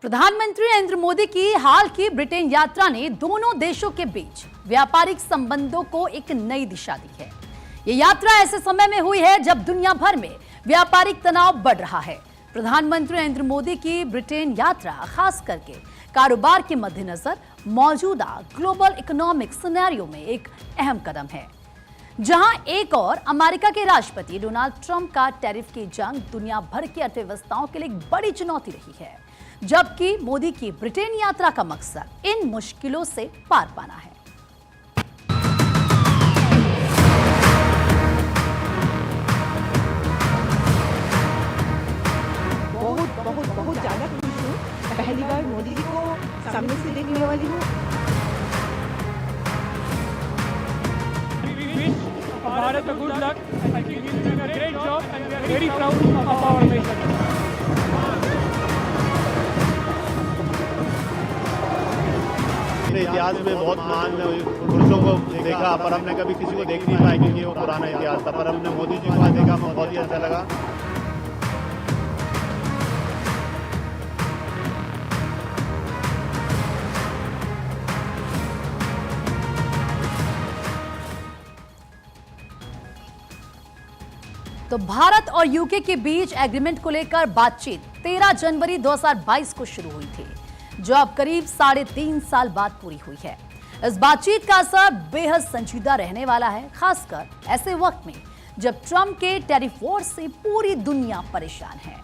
प्रधानमंत्री नरेंद्र मोदी की हाल की ब्रिटेन यात्रा ने दोनों देशों के बीच व्यापारिक संबंधों को एक नई दिशा दी है। ये यात्रा ऐसे समय में हुई है जब दुनिया भर में व्यापारिक तनाव बढ़ रहा है। प्रधानमंत्री नरेंद्र मोदी की ब्रिटेन यात्रा खास करके कारोबार के मद्देनजर मौजूदा ग्लोबल इकोनॉमिक सिनेरियो में एक अहम कदम है, जहां एक और अमेरिका के राष्ट्रपति डोनाल्ड ट्रंप का टैरिफ की जंग दुनिया भर की अर्थव्यवस्थाओं के लिए एक बड़ी चुनौती रही है, जबकि मोदी की ब्रिटेन यात्रा का मकसद इन मुश्किलों से पार पाना है। बहुत ज्यादा खुश हूँ। पहली बार मोदी जी को सामने से देखने वाली हूँ। Bharat a good luck. I think he's doing a great job and we are very proud of our nation. इतिहास में बहुत महान पुरुषों को देखा, पर हमने कभी किसी को देख नहीं पाया क्योंकि वो पुराना इतिहास था। पर हमने मोदी जी को आज देखा, हमें बहुत ही अच्छा लगा। तो भारत और यूके के बीच एग्रीमेंट को लेकर बातचीत 13 जनवरी 2022 को शुरू हुई थी, जो अब करीब 3.5 साल बाद पूरी हुई है। इस बातचीत का असर बेहद संजीदा रहने वाला है, खासकर ऐसे वक्त में जब ट्रंप के टैरिफ वॉर से पूरी दुनिया परेशान है।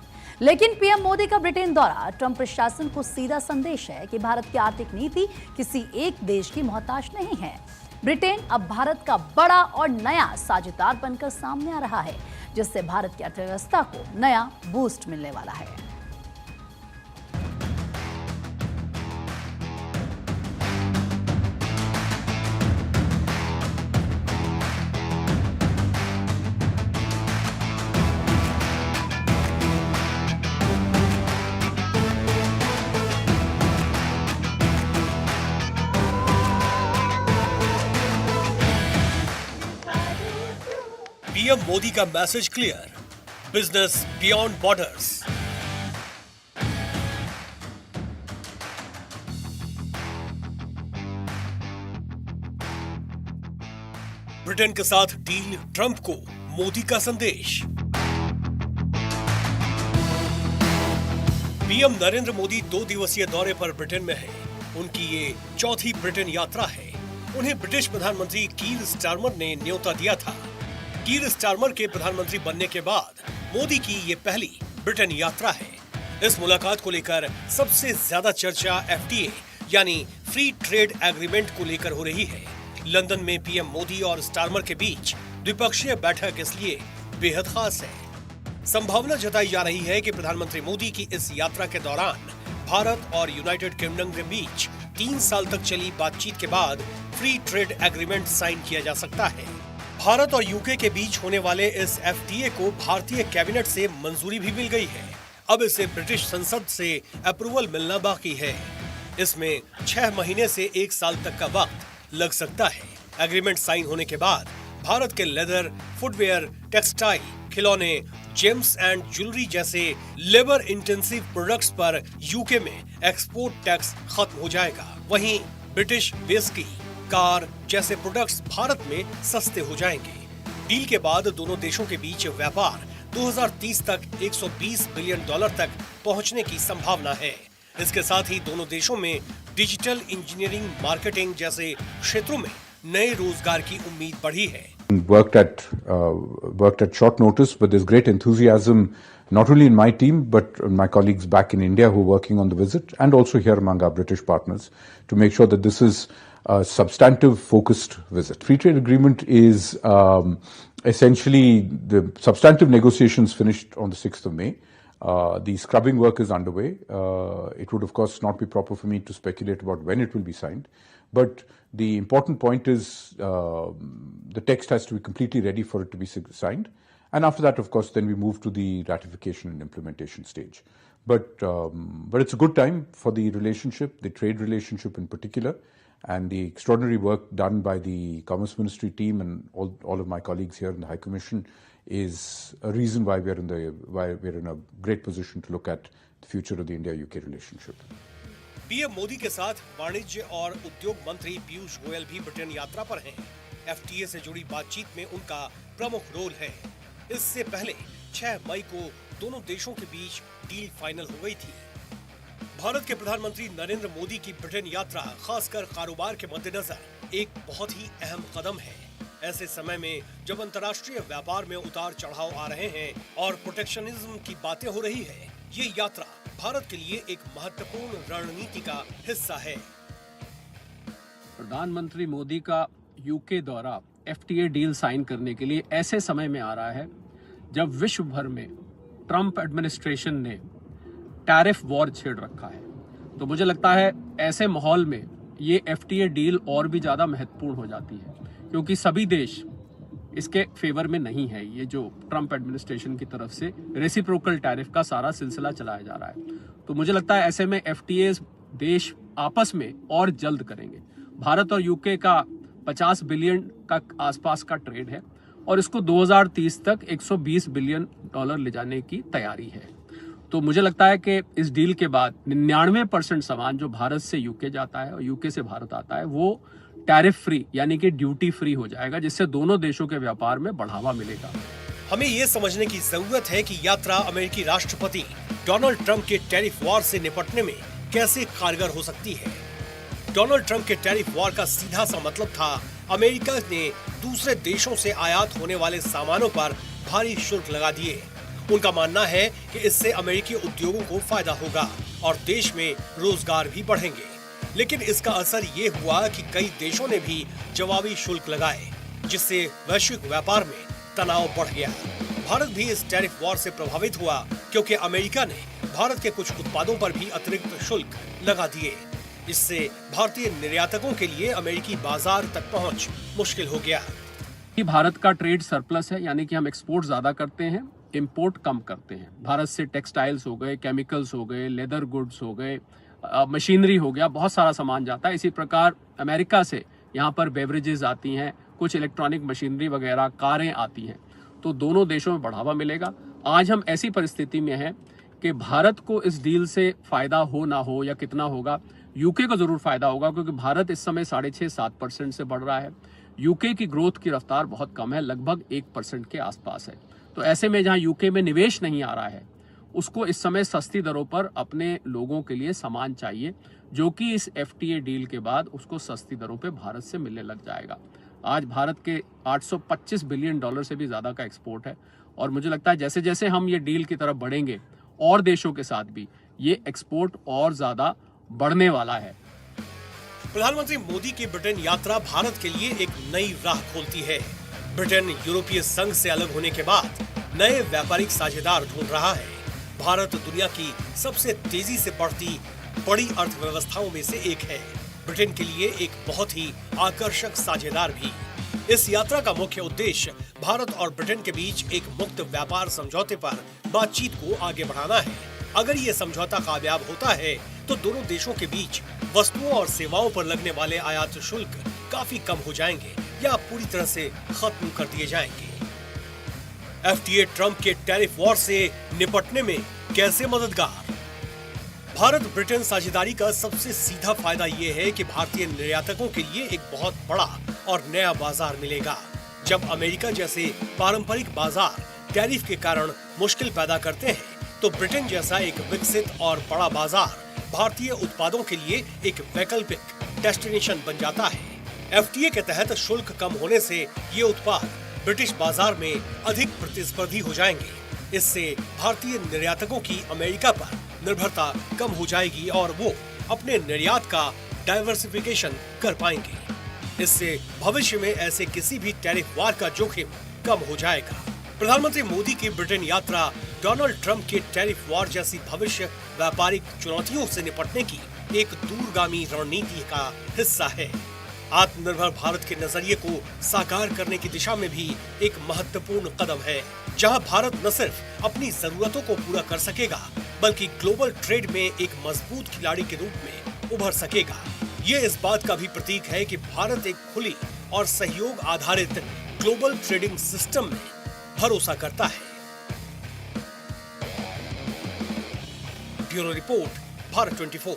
लेकिन पीएम मोदी का ब्रिटेन दौरा ट्रंप प्रशासन को सीधा संदेश है कि भारत की आर्थिक नीति किसी एक देश की मोहताज नहीं है। ब्रिटेन अब भारत का बड़ा और नया साझेदार बनकर सामने आ रहा है, जिससे भारत की अर्थव्यवस्था को नया बूस्ट मिलने वाला है। पीएम मोदी का message clear, business beyond borders. Britain के साथ डील, ट्रंप को मोदी का संदेश। पीएम नरेंद्र मोदी 2 दिवसीय दौरे पर ब्रिटेन में हैं। उनकी ये चौथी ब्रिटेन यात्रा है। उन्हें ब्रिटिश प्रधानमंत्री कीर स्टारमर ने न्योता दिया था। कीर स्टारमर के प्रधानमंत्री बनने के बाद मोदी की ये पहली ब्रिटेन यात्रा है। इस मुलाकात को लेकर सबसे ज्यादा चर्चा एफटीए यानी फ्री ट्रेड एग्रीमेंट को लेकर हो रही है। लंदन में पीएम मोदी और स्टारमर के बीच द्विपक्षीय बैठक इसलिए बेहद खास है। संभावना जताई जा रही है कि प्रधानमंत्री मोदी की इस यात्रा के दौरान भारत और यूनाइटेड किंगडम के बीच 3 साल तक चली बातचीत के बाद फ्री ट्रेड एग्रीमेंट साइन किया जा सकता है। भारत और यूके के बीच होने वाले इस एफटीए को भारतीय कैबिनेट से मंजूरी भी मिल गई है। अब इसे ब्रिटिश संसद से अप्रूवल मिलना बाकी है। इसमें 6 महीने से 1 साल तक का वक्त लग सकता है। एग्रीमेंट साइन होने के बाद भारत के लेदर, फुटवेयर, टेक्सटाइल, खिलौने, जेम्स एंड ज्वेलरी जैसे लेबर इंटेंसिव प्रोडक्ट्स पर यूके में एक्सपोर्ट टैक्स खत्म हो जाएगा। वहीं ब्रिटिश विस्की, कार जैसे प्रोडक्ट्स भारत में सस्ते हो जाएंगे। डील के बाद दोनों देशों के बीच व्यापार 2030 तक $120 बिलियन तक पहुंचने की संभावना है। इसके साथ ही दोनों देशों में डिजिटल इंजीनियरिंग, मार्केटिंग जैसे क्षेत्रों में नए रोजगार की उम्मीद बढ़ी है। Worked at short notice, but there's great enthusiasm not only in my team but my colleagues back in India who are working on the visit, and also here among our British partners, to make sure that this is a substantive, focused visit. Free trade agreement is essentially the substantive negotiations finished on the 6th of May. The scrubbing work is underway. It would, of course, not be proper for me to speculate about when it will be signed. But the important point is the text has to be completely ready for it to be signed. And after that, of course, then we move to the ratification and implementation stage. But it's a good time for the relationship, the trade relationship in particular, and the extraordinary work done by the Commerce Ministry team and all of my colleagues here in the High Commission is a reason why we're in a great position to look at the future of the India-UK relationship. PM Modi के साथ वाणिज्य और उद्योग मंत्री पीयूष गोयल भी Britain यात्रा पर हैं। एफटीए से जुड़ी बातचीत में उनका प्रमुख रोल है। इससे पहले 6 मई को दोनों देशों के बीच डील फाइनल हो गई थी। भारत के प्रधानमंत्री नरेंद्र मोदी की ब्रिटेन यात्रा खासकर कारोबार के मद्देनजर एक बहुत ही अहम कदम है। ऐसे समय में जब अंतर्राष्ट्रीय व्यापार में उतार चढ़ाव आ रहे हैं और प्रोटेक्शनिज्म की बातें हो रही है, ये यात्रा भारत के लिए एक महत्वपूर्ण रणनीति का हिस्सा है। प्रधानमंत्री मोदी का यूके दौरा एफटीए डील साइन करने के लिए ऐसे समय में आ रहा है जब विश्व भर में ट्रंप एडमिनिस्ट्रेशन ने टैरिफ वॉर छेड़ रखा है। तो मुझे लगता है ऐसे माहौल में ये एफटीए डील और भी ज्यादा महत्वपूर्ण हो जाती है, क्योंकि सभी देश इसके फेवर में नहीं है। ये जो ट्रंप एडमिनिस्ट्रेशन की तरफ से रेसिप्रोकल टैरिफ का सारा सिलसिला चलाया जा रहा है, तो मुझे लगता है ऐसे में एफटीए देश आपस में और जल्द करेंगे। भारत और यूके का 50 बिलियन का आसपास का ट्रेड है और इसको 2030 तक 120 बिलियन डॉलर ले जाने की तैयारी है। तो मुझे लगता है कि इस डील के बाद 99% सामान जो भारत से यूके जाता है और यूके से भारत आता है वो टैरिफ फ्री यानी कि ड्यूटी फ्री हो जाएगा, जिससे दोनों देशों के व्यापार में बढ़ावा मिलेगा। हमें ये समझने की जरूरत है कि यात्रा अमेरिकी राष्ट्रपति डोनाल्ड ट्रंप के टैरिफ वॉर से निपटने में कैसे कारगर हो सकती है। डोनाल्ड ट्रंप के टैरिफ वॉर का सीधा सा मतलब था अमेरिका ने दूसरे देशों से आयात होने वाले सामानों पर भारी शुल्क लगा दिए। उनका मानना है कि इससे अमेरिकी उद्योगों को फायदा होगा और देश में रोजगार भी बढ़ेंगे। लेकिन इसका असर ये हुआ कि कई देशों ने भी जवाबी शुल्क लगाए, जिससे वैश्विक व्यापार में तनाव बढ़ गया। भारत भी इस टैरिफ वॉर से प्रभावित हुआ क्योंकि अमेरिका ने भारत के कुछ उत्पादों पर भी अतिरिक्त शुल्क लगा दिए। इससे भारतीय निर्यातकों के लिए अमेरिकी बाजार तक पहुंच मुश्किल हो गया। भारत का ट्रेड सरप्लस है, यानी कि हम एक्सपोर्ट ज्यादा करते हैं, इंपोर्ट कम करते हैं। भारत से टेक्सटाइल्स हो गए, केमिकल्स हो गए, लेदर गुड्स हो गए, मशीनरी हो गया, बहुत सारा सामान जाता है। इसी प्रकार अमेरिका से यहाँ पर बेवरेजेस आती हैं, कुछ इलेक्ट्रॉनिक मशीनरी वगैरह, कारें आती हैं। तो दोनों देशों में बढ़ावा मिलेगा। आज हम ऐसी परिस्थिति में हैं कि भारत को इस डील से फायदा हो ना हो या कितना होगा, यूके को जरूर फायदा होगा, क्योंकि भारत इस समय 6.5-7% से बढ़ रहा है। यूके की ग्रोथ की रफ्तार बहुत कम है, लगभग 1% के आसपास है। तो ऐसे में जहां यूके में निवेश नहीं आ रहा है, उसको इस समय सस्ती दरों पर अपने लोगों के लिए सामान चाहिए, जो कि इस एफटीए डील के बाद उसको सस्ती दरों पे भारत से मिलने लग जाएगा। आज भारत के 825 बिलियन डॉलर से भी ज्यादा का एक्सपोर्ट है और मुझे लगता है जैसे जैसे हम ये डील की तरफ बढ़ेंगे और देशों के साथ भी ये एक्सपोर्ट और ज्यादा बढ़ने वाला है। प्रधानमंत्री मोदी की ब्रिटेन यात्रा भारत के लिए एक नई राह खोलती है। ब्रिटेन यूरोपीय संघ से अलग होने के बाद नए व्यापारिक साझेदार ढूंढ रहा है। भारत दुनिया की सबसे तेजी से बढ़ती बड़ी अर्थव्यवस्थाओं में से एक है। ब्रिटेन के लिए एक बहुत ही आकर्षक साझेदार भी। इस यात्रा का मुख्य उद्देश्य भारत और ब्रिटेन के बीच एक मुक्त व्यापार समझौते पर बातचीत को आगे बढ़ाना है। अगर ये समझौता कामयाब होता है तो दोनों देशों के बीच वस्तुओं और सेवाओं पर लगने वाले आयात शुल्क काफी कम हो जाएंगे या पूरी तरह से खत्म कर दिए जाएंगे। एफटीए ट्रंप के टैरिफ वॉर से निपटने में कैसे मददगार? भारत ब्रिटेन साझेदारी का सबसे सीधा फायदा ये है कि भारतीय निर्यातकों के लिए एक बहुत बड़ा और नया बाजार मिलेगा। जब अमेरिका जैसे पारंपरिक बाजार टैरिफ के कारण मुश्किल पैदा करते हैं, तो ब्रिटेन जैसा एक विकसित और बड़ा बाजार भारतीय उत्पादों के लिए एक वैकल्पिक डेस्टिनेशन बन जाता है। एफटीए के तहत शुल्क कम होने से ये उत्पाद ब्रिटिश बाजार में अधिक प्रतिस्पर्धी हो जाएंगे। इससे भारतीय निर्यातकों की अमेरिका पर निर्भरता कम हो जाएगी और वो अपने निर्यात का डाइवर्सिफिकेशन कर पाएंगे। इससे भविष्य में ऐसे किसी भी टैरिफ वार का जोखिम कम हो जाएगा। प्रधानमंत्री मोदी की ब्रिटेन यात्रा डोनाल्ड ट्रंप के टैरिफ वॉर जैसी भविष्य व्यापारिक चुनौतियों से निपटने की एक दूरगामी रणनीति का हिस्सा है। आत्मनिर्भर भारत के नजरिए को साकार करने की दिशा में भी एक महत्वपूर्ण कदम है, जहां भारत न सिर्फ अपनी जरूरतों को पूरा कर सकेगा, बल्कि ग्लोबल ट्रेड में एक मजबूत खिलाड़ी के रूप में उभर सकेगा। ये इस बात का भी प्रतीक है कि भारत एक खुली और सहयोग आधारित ग्लोबल ट्रेडिंग सिस्टम में भरोसा करता है। Bureau report, Bharat 24।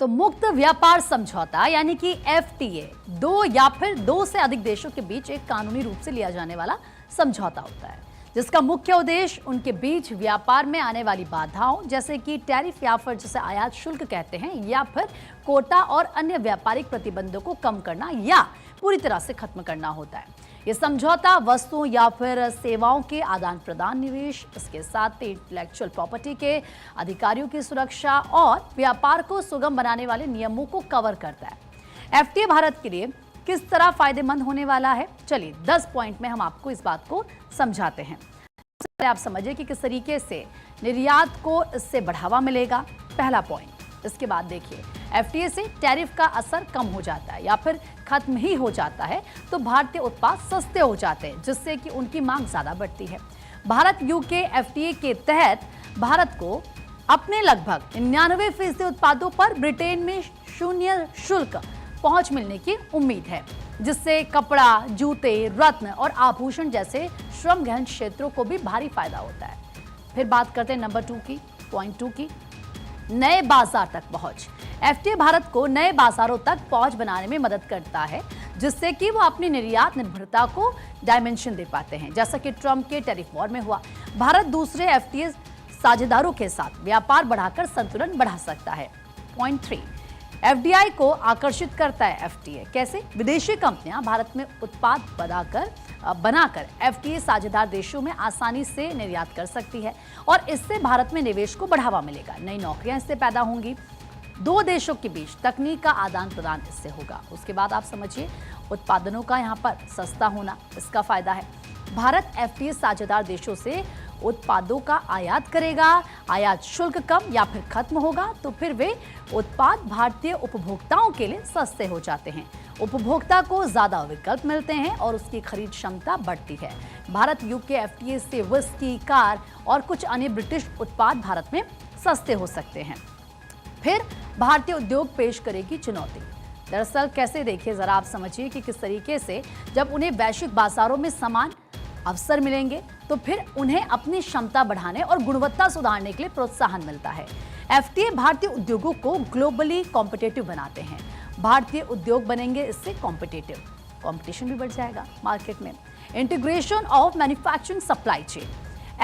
तो मुक्त व्यापार समझौता यानी कि FTA दो या फिर दो से अधिक देशों के बीच एक कानूनी रूप से लिया जाने वाला समझौता होता है, जिसका मुख्य उद्देश्य उनके बीच व्यापार में आने वाली बाधाओं जैसे कि टैरिफ या फिर जिसे आयात शुल्क कहते हैं या फिर कोटा और अन्य व्यापारिक प्रतिबंधों को कम करना या पूरी तरह से खत्म करना होता है। ये समझौता वस्तुओं या फिर सेवाओं के आदान प्रदान, निवेश, इसके साथ इंटेलेक्चुअल प्रॉपर्टी के अधिकारियों की सुरक्षा और व्यापार को सुगम बनाने वाले नियमों को कवर करता है। FTA भारत के लिए किस तरह फायदेमंद होने वाला है, चलिए 10 पॉइंट में हम आपको इस बात को समझाते हैं। सबसे पहले आप समझिए कि किस तरीके से निर्यात को इससे बढ़ावा मिलेगा, पहला पॉइंट। इसके बाद देखिए FTA से टैरिफ का असर कम हो जाता है या फिर खत्म ही हो जाता है, तो भारतीय उत्पाद सस्ते हो जाते हैं जिससे कि उनकी मांग ज्यादा बढ़ती है। भारत UK FTA के तहत भारत को अपने लगभग 99% उत्पादों पर ब्रिटेन में शून्य शुल्क पहुंच मिलने की उम्मीद है, जिससे कपड़ा, जूते, रत्न और आभूषण जैसे श्रम गहन क्षेत्रों को भी भारी फायदा होता है। फिर बात करते हैं नंबर 2 की, पॉइंट 2 की, नए बाजार तक पहुंच। FTA भारत को नए बाजारों तक पहुंच बनाने में मदद करता है, जिससे कि वो अपनी निर्यात निर्भरता को डायमेंशन दे पाते हैं, जैसा कि ट्रंप के टैरिफ वॉर में हुआ। भारत दूसरे FTA साझेदारों के साथ व्यापार बढ़ाकर संतुलन बढ़ा सकता है। पॉइंट 3, FDI को आकर्षित करता है FTA। कैसे? विदेशी कंपनियां भारत में उत्पाद बनाकर FTA साझेदार देशों में आसानी से निर्यात कर सकती है और इससे भारत में निवेश को बढ़ावा मिलेगा, नई नौकरियां इससे पैदा होंगी, दो देशों के बीच तकनीक का आदान प्रदान इससे होगा। उसके बाद आप समझिए उत्पादनों का यहाँ पर सस्ता होना, इसका फायदा है। भारत FTA साझेदार देशों से उत्पादों का आयात करेगा, आयात शुल्क कम या फिर खत्म होगा तो फिर वे उत्पाद भारतीय उपभोक्ताओं के लिए सस्ते हो जाते हैं, उपभोक्ता को ज्यादा विकल्प मिलते हैं और उसकी खरीद क्षमता बढ़ती है। भारत UK FTA से विस्की, कार और कुछ अन्य ब्रिटिश उत्पाद भारत में सस्ते हो सकते हैं। फिर भारतीय उद्योग पेश करेगी चुनौती। दरअसल कैसे, देखिए जरा आप समझिए कि किस तरीके से जब उन्हें वैश्विक बाजारों में समान अवसर मिलेंगे तो फिर उन्हें अपनी क्षमता बढ़ाने और गुणवत्ता सुधारने के लिए प्रोत्साहन मिलता है। FTA भारतीय उद्योगों को ग्लोबली कॉम्पिटिटिव बनाते हैं। भारतीय उद्योग बनेंगे इससे कॉम्पिटिटिव, कंपटीशन भी बढ़ जाएगा मार्केट में। Integration of manufacturing supply chain,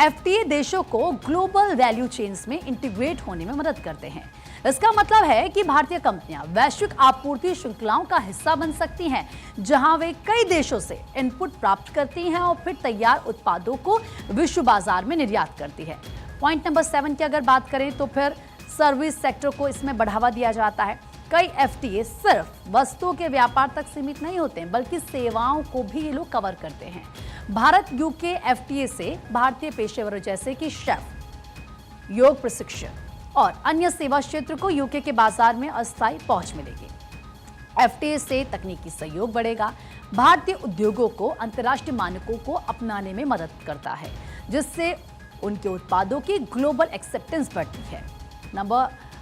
FTA देशों को ग्लोबल वैल्यू चेन्स में इंटीग्रेट होने में मदद करते हैं। इसका मतलब है कि भारतीय कंपनियां वैश्विक आपूर्ति श्रृंखलाओं का हिस्सा बन सकती हैं, जहां वे कई देशों से इनपुट प्राप्त करती हैं और फिर तैयार उत्पादों को विश्व बाजार में निर्यात करती है। पॉइंट नंबर 7 की अगर बात करें तो फिर सर्विस सेक्टर को इसमें बढ़ावा दिया जाता है। कई FTA सिर्फ वस्तुओं के व्यापार तक सीमित नहीं होते हैं, बल्कि सेवाओं को भी ये लोग कवर करते हैं। भारत UK FTA से भारतीय पेशेवरों जैसे कि शेफ, योग प्रशिक्षण और अन्य सेवा क्षेत्र को UK के बाजार में अस्थायी पहुंच मिलेगी। FTA से तकनीकी सहयोग बढ़ेगा, भारतीय उद्योगों को अंतर्राष्ट्रीय मानकों को अपनाने में मदद करता है, जिससे उनके उत्पादों की ग्लोबल एक्सेप्टेंस बढ़ती है।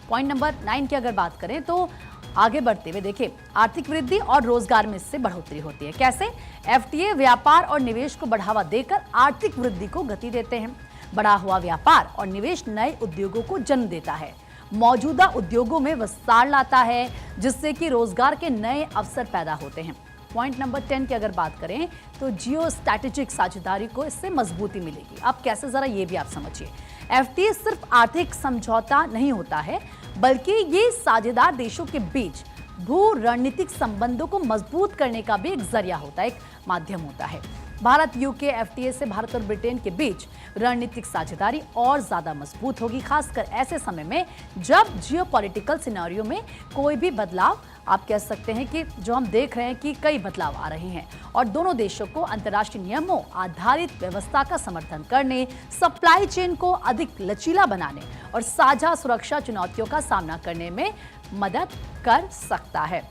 पॉइंट नंबर 9 की अगर बात करें तो आगे बढ़ते हुए देखिए आर्थिक वृद्धि और रोजगार में इससे बढ़ोतरी होती है। कैसे? FTA व्यापार और निवेश को बढ़ावा देकर आर्थिक वृद्धि को गति देते हैं। बढ़ा हुआ व्यापार और निवेश नए उद्योगों को जन्म देता है, मौजूदा उद्योगों में विस्तार लाता है, जिससे कि रोजगार के नए अवसर पैदा होते हैं। पॉइंट नंबर 10 की अगर बात करें तो जियो स्ट्रैटेजिक साझेदारी को इससे मजबूती मिलेगी। अब कैसे, जरा ये भी आप समझिए। FTA सिर्फ आर्थिक समझौता नहीं होता है, बल्कि ये साझेदार देशों के बीच भू रणनीतिक संबंधों को मजबूत करने का भी एक जरिया होता है, एक माध्यम होता है। भारत UK FTA से भारत और ब्रिटेन के बीच रणनीतिक साझेदारी और ज्यादा मजबूत होगी, खासकर ऐसे समय में जब जियोपॉलिटिकल सिनेरियो में कोई भी बदलाव, आप कह सकते हैं कि जो हम देख रहे हैं कि कई बदलाव आ रहे हैं और दोनों देशों को अंतर्राष्ट्रीय नियमों आधारित व्यवस्था का समर्थन करने, सप्लाई चेन को अधिक लचीला बनाने और साझा सुरक्षा चुनौतियों का सामना करने में मदद कर सकता है।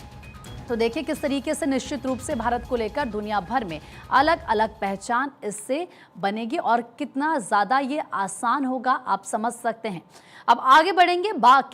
तो देखिए किस तरीके से निश्चित रूप से भारत को लेकर दुनिया भर में अलग अलग पहचान इससे बनेगी और कितना ज्यादा ये आसान होगा आप समझ सकते हैं। अब आगे बढ़ेंगे बाकी